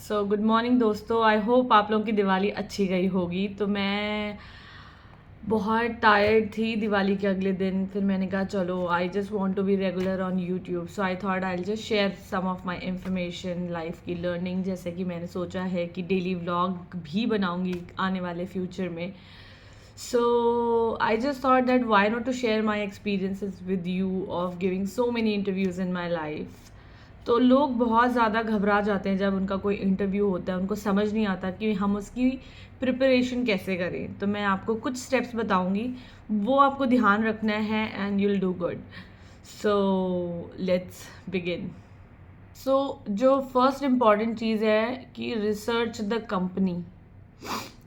So good morning दोस्तों। I hope आप लोगों की दिवाली अच्छी गई होगी। तो मैं बहुत टायर्ड थी दिवाली के अगले दिन। फिर मैंने कहा चलो I just want to be regular on YouTube, so I thought I just share some of my information, life की लर्निंग। जैसे कि मैंने सोचा है कि डेली व्लॉग भी बनाऊंगी आने वाले फ्यूचर में। So I just thought that why not to share my experiences with you of giving so many interviews in my life. तो लोग बहुत ज़्यादा घबरा जाते हैं जब उनका कोई इंटरव्यू होता है, उनको समझ नहीं आता कि हम उसकी प्रिपरेशन कैसे करें। तो मैं आपको कुछ स्टेप्स बताऊंगी, वो आपको ध्यान रखना है and you'll do good. So let's begin. So जो फर्स्ट इम्पॉर्टेंट चीज़ है कि रिसर्च द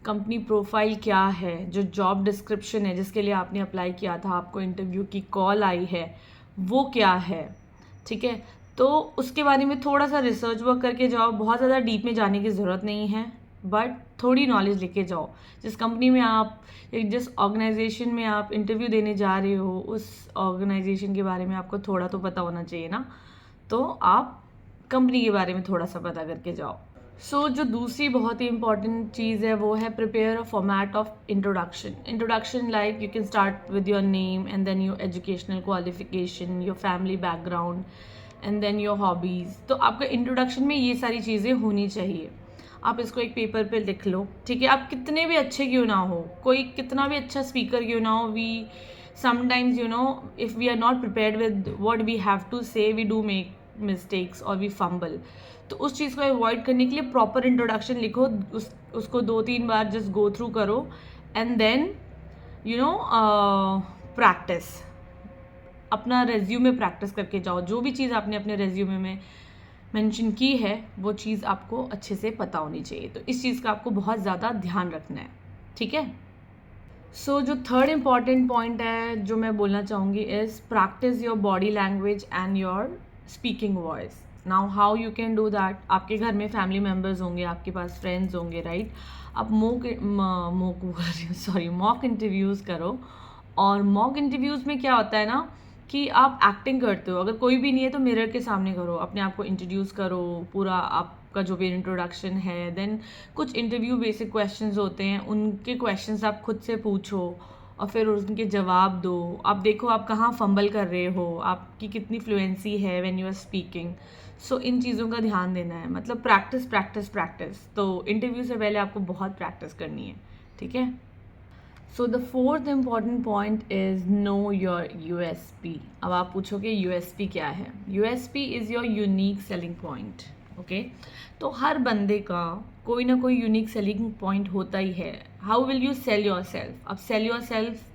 कंपनी प्रोफाइल क्या है, जो जॉब डिस्क्रिप्शन है जिसके लिए आपने अप्लाई किया था, आपको इंटरव्यू की कॉल आई है, वो क्या है। ठीक है, तो उसके बारे में थोड़ा सा रिसर्च वर्क करके जाओ। बहुत ज़्यादा डीप में जाने की ज़रूरत नहीं है, बट थोड़ी नॉलेज लेके जाओ। जिस कंपनी में आप या जिस ऑर्गेनाइजेशन में आप इंटरव्यू देने जा रहे हो, उस ऑर्गेनाइजेशन के बारे में आपको थोड़ा तो पता होना चाहिए ना। तो आप कंपनी के बारे में थोड़ा सा पता करके जाओ। जो दूसरी बहुत ही इंपॉर्टेंट चीज़ है वो है prepare a format of introduction like you can start with your name and then your educational qualification, your family background and then your hobbies. तो आपका इंट्रोडक्शन में ये सारी चीज़ें होनी चाहिए। आप इसको एक पेपर पे लिख लो। ठीक है, आप कितने भी अच्छे क्यों ना हो, कोई कितना भी अच्छा स्पीकर क्यों ना हो, we sometimes if we are not prepared with what we have to say, we do make mistakes और वी फंबल। तो उस चीज़ को अवॉइड करने के लिए प्रॉपर इंट्रोडक्शन लिखो, उसको 2-3 बार जस्ट गो थ्रू करो एंड देन प्रैक्टिस। अपना रेज्यूमे प्रैक्टिस करके जाओ। जो भी चीज़ आपने अपने रेज्यूमे में मेंशन की है वो चीज़ आपको अच्छे से पता होनी चाहिए। तो इस चीज़ का आपको बहुत ज़्यादा ध्यान रखना है। ठीक है, जो थर्ड इम्पॉर्टेंट पॉइंट है जो मैं बोलना चाहूँगी is practice your body language and your speaking voice. Now how you can do that. आपके घर में फैमिली मेम्बर्स होंगे, आपके पास फ्रेंड्स होंगे, राइट। आप मॉक इंटरव्यूज़ करो। और मॉक इंटरव्यूज़ में क्या होता है ना कि आप एक्टिंग करते हो। अगर कोई भी नहीं है तो मिरर के सामने करो, अपने आप को इंट्रोड्यूस करो, पूरा आपका जो भी इंट्रोडक्शन है। देन कुछ इंटरव्यू बेसिक क्वेश्चंस होते हैं, उनके क्वेश्चंस आप खुद से पूछो और फिर उनके जवाब दो। आप देखो आप कहाँ फंबल कर रहे हो, आपकी कितनी फ्लुएंसी है व्हेन यू आर स्पीकिंग। इन चीज़ों का ध्यान देना है, मतलब प्रैक्टिस प्रैक्टिस प्रैक्टिस। तो इंटरव्यू से पहले आपको बहुत प्रैक्टिस करनी है। ठीक है, the fourth important point is know your USP। अब आप पूछोगे USP क्या है। USP is your unique selling point. Okay, तो हर बंदे का कोई ना कोई यूनिक सेलिंग पॉइंट होता ही है। How will you sell your self. अब सेल योर सेल्फ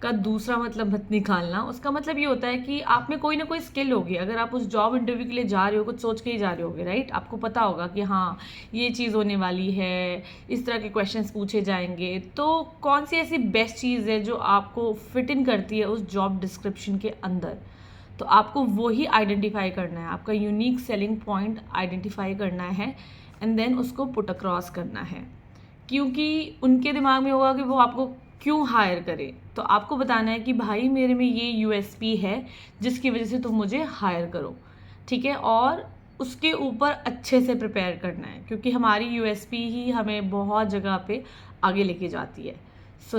का दूसरा मतलब मत निकालना। उसका मतलब ये होता है कि आप में कोई ना कोई स्किल होगी। अगर आप उस जॉब इंटरव्यू के लिए जा रहे हो, कुछ सोच के ही जा रहे होगे, राइट। आपको पता होगा कि हाँ ये चीज़ होने वाली है, इस तरह के क्वेश्चंस पूछे जाएंगे। तो कौन सी ऐसी बेस्ट चीज़ है जो आपको फिट इन करती है उस जॉब डिस्क्रिप्शन के अंदर। तो आपको वो ही आइडेंटिफाई करना है, आपका यूनिक सेलिंग पॉइंट आइडेंटिफाई करना है एंड देन उसको पुट अक्रॉस करना है। क्योंकि उनके दिमाग में होगा कि वो आपको क्यों हायर करे। तो आपको बताना है कि भाई मेरे में ये USP है जिसकी वजह से तुम मुझे हायर करो। ठीक है, और उसके ऊपर अच्छे से प्रिपेयर करना है, क्योंकि हमारी USP ही हमें बहुत जगह पे आगे लेके जाती है।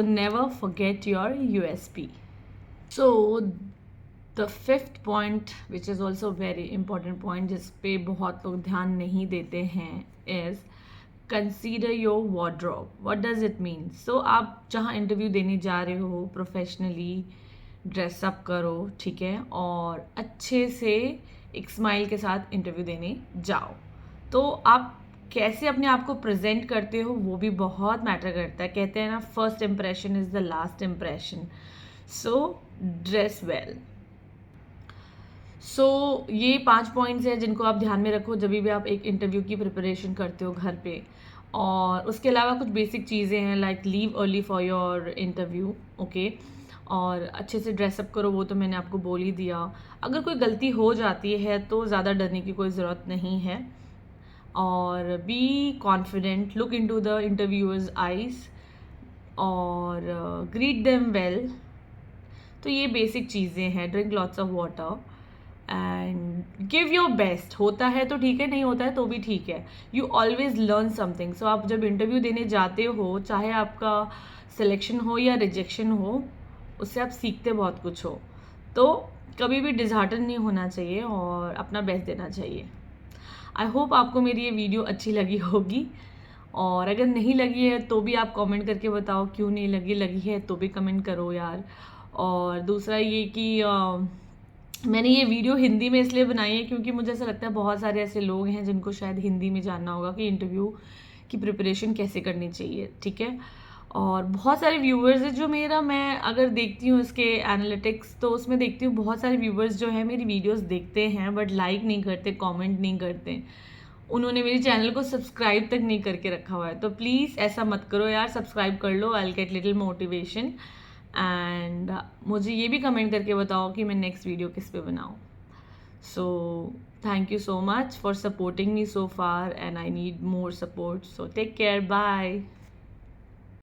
Never forget your USP। The fifth point which is also very important point, जिस पे बहुत लोग ध्यान नहीं देते हैं, is consider your wardrobe. What does it mean. आप जहाँ इंटरव्यू देने जा रहे हो प्रोफेशनली ड्रेसअप करो, ठीक है, और अच्छे से एक स्माइल के साथ इंटरव्यू देने जाओ। तो आप कैसे अपने आप को प्रेजेंट करते हो वो भी बहुत मैटर करता है। कहते हैं ना, first impression is the last impression. Dress well. ये 5 पॉइंट्स हैं जिनको आप ध्यान में रखो जब भी आप एक इंटरव्यू की प्रिपरेशन करते हो घर पे। और उसके अलावा कुछ बेसिक चीज़ें हैं like leave early for your interview. Okay, और अच्छे से ड्रेसअप करो, वो तो मैंने आपको बोल ही दिया। अगर कोई गलती हो जाती है तो ज़्यादा डरने की कोई ज़रूरत नहीं है। और be confident, look into the interviewers eyes और ग्रीट देम वेल। तो ये बेसिक चीज़ें हैं। Drink lots of water and give your best. होता है तो ठीक है, नहीं होता है तो भी ठीक है। You always learn something. So आप जब इंटरव्यू देने जाते हो, चाहे आपका सिलेक्शन हो या रिजेक्शन हो, उससे आप सीखते बहुत कुछ हो। तो कभी भी डिसहार्टन नहीं होना चाहिए और अपना बेस्ट देना चाहिए। आई होप आपको मेरी ये वीडियो अच्छी लगी होगी, और अगर नहीं लगी है तो भी आप कमेंट करके बताओ क्यों नहीं लगी। लगी है तो भी कमेंट करो यार। और दूसरा ये कि मैंने ये वीडियो हिंदी में इसलिए बनाई है क्योंकि मुझे ऐसा लगता है बहुत सारे ऐसे लोग हैं जिनको शायद हिंदी में जानना होगा कि इंटरव्यू की प्रिपरेशन कैसे करनी चाहिए, ठीक है। और बहुत सारे व्यूवर्स हैं जो मेरा, मैं अगर देखती हूँ इसके एनालिटिक्स तो उसमें देखती हूँ बहुत सारे व्यूवर्स जो है मेरी वीडियोस देखते हैं बट लाइक नहीं करते, कमेंट नहीं करते। उन्होंने मेरे चैनल को सब्सक्राइब तक नहीं करके रखा हुआ है। तो प्लीज़ ऐसा मत करो यार, सब्सक्राइब कर लो। I will get little motivation. And मुझे ये भी कमेंट करके बताओ कि मैं नेक्स्ट वीडियो किस पे बनाऊँ। So thank you so much for supporting me so far, and I need more support. So take care, bye.